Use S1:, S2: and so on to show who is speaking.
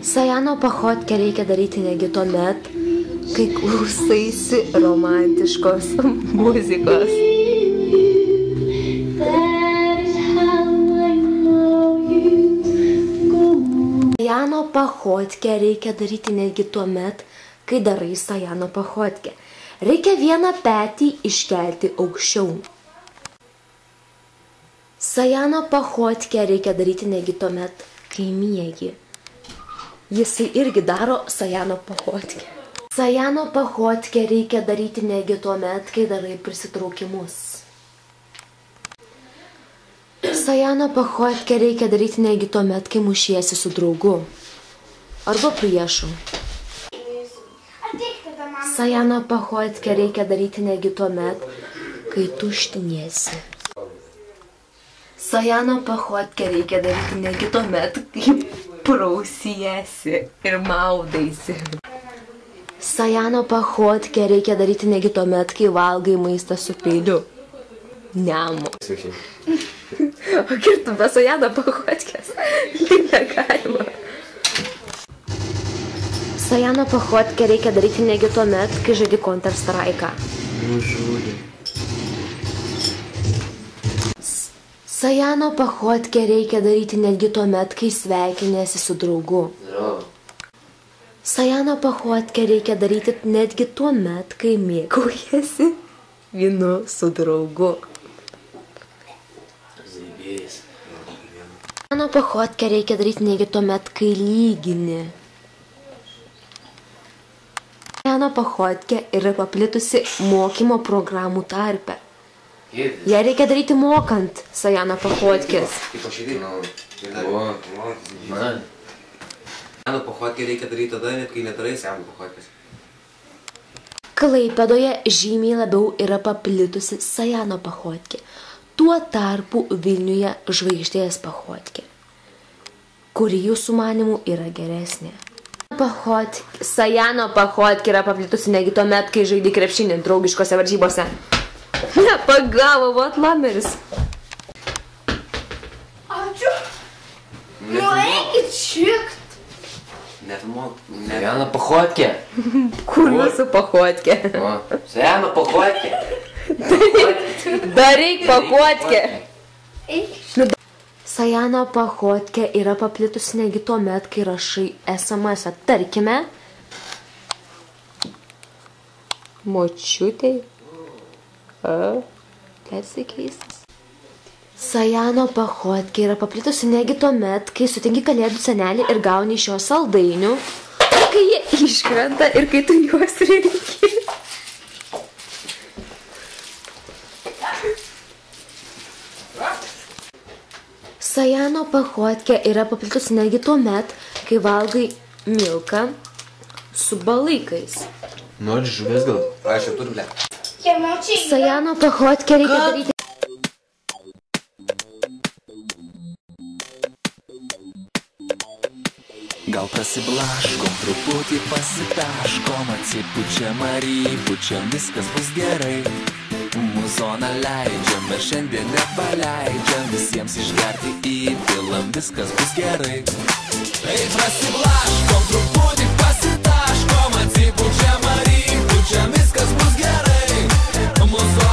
S1: Sajano pachotkę reikia daryti negi tuomet, kai klausaisi romantiškos muzikos. Sajano pachotkę reikia daryti netgi tuomet, kai darai sajano pachotkę. Reikia vieną petį iškelti aukščiau. Sajano pachotkę reikia daryti netgi tuomet, kai miegi. Jisai irgi daro sajano pachotkę. Sajano pachotkę reikia daryti netgi tuomet, kai darai prisitraukimus. Sajano pachotkę reikia daryti netgi tuomet, kai mušiesi su draugu arba priešu. Sajano pachotkę reikia daryti netgi tuomet, kai tuštiniesi. Sajano pachotkę reikia daryti netgi tuomet, kai prausiesi ir maudaisi. Sajano pachotkę reikia daryti netgi tuomet, kai valgai maistą su peiliu. Nemu. O kirtų be sajano pachotkės. Negalima. Sajano pachotkę reikia daryti netgi tuomet, kai žaidi Counter-Strike'ą.
S2: Nužudė.
S1: Sajano pachotkę reikia daryti netgi tuomet, kai sveikinėsi su draugu. Sajano pachotkę reikia daryti netgi tuomet, kai mėgaujasi vynu su draugu. Sajano pachotkę reikia daryti netgi tuomet, kai lygini. Sajano pachotkė yra paplitusi mokymo programų tarpe. Ją reikia daryti mokant sajano pachotkės.
S2: Sajano pachotkė reikia daryti tada, net kai nedarai sajano pachotkės.
S1: Klaipėdoje žymiai labiau yra paplitusi sajano pachotkė. Tuo tarpu Vilniuje žvaigždės pachotkė, kuri jūsų manimų yra geresnė. Sajano pachotkė yra paplitusi negi tuomet, kai žaidi krepšinį draugiškose varžybose. Nepagavo, vat lameris.
S3: Ačiū. Nu, eikit šikt.
S2: Nefilmuok. Sajano pachotkė.
S1: Kur jūsų pachotkė?
S2: Sajano pachotkė.
S1: Daryk pachotkė. Sajano pachotkė yra paplitusi negi tuomet, kai rašai SMS-ą. Tarkime, močiutei. Persikeisis. Sajano pachotkė yra paplitusi negi tuomet, kai sutinki kalėdų senelį ir gauni iš jo saldainių, kai jie iškrenta ir kai tu juos renki. Sajano pachotkė yra paplitusi negi tuomet, kai valgai milką su balaikais.
S2: Nori žuvis gal? Aš jau turiu, ble.
S1: Sajano pachotkė reikia daryti.
S4: Gal prasiblaškom, truputį pasitaškom, atsipučiam ar įpučiam, viskas bus gerai. Muzoną leidžiam ir šiandien nepaleidžiam, visiems išgerti įpilam, viskas bus gerai. Tai prasiblaškom, truputį pasitaškom, atsipučiam ar įpučiam, viskas bus gerai. Muzoną